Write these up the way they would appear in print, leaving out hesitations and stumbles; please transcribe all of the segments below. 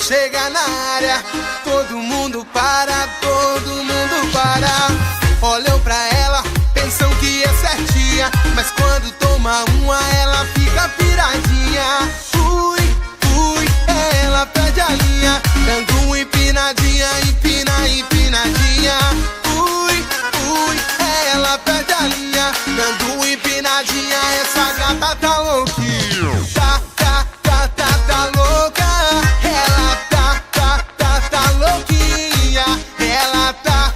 chega na área, todo mundo para, todo mundo para. Olham pra ela, pensam que é certinha, mas quando toma uma ela fica piradinha. Ui, ui, ela perde a linha, dando uma empinadinha, empina, empinadinha. Ui, ui, ela perde a linha, dando uma empinadinha. Essa gata tá louquinha. Tá louca. Ela tá louquinha. Ela tá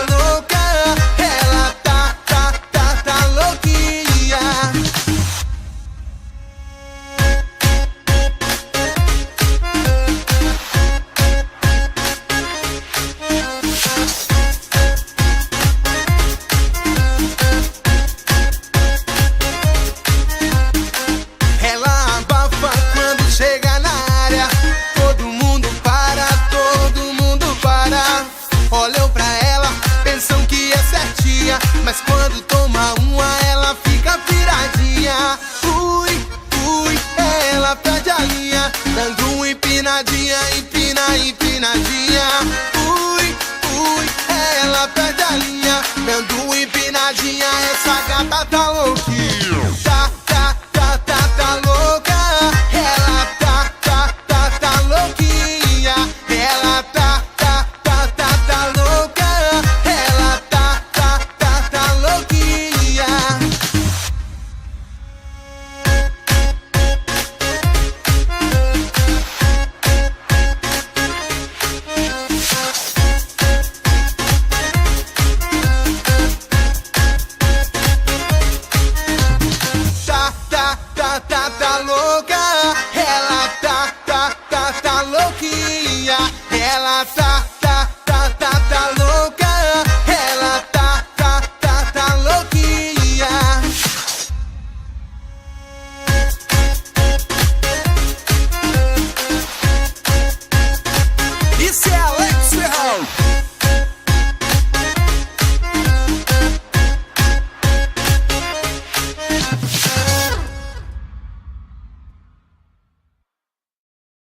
louca. Ela tá louquinha. Ela abafa quando chega na área, todo mundo para, todo mundo para. Olham pra ela, pensam que é certinha, mas quando toma uma ela fica piradinha. Ui, ui, ela perde a linha, dando uma empinadinha, empina, empinadinha. Ui, ui, ela perde a linha, dando uma empinadinha. Essa gata tá louquinha.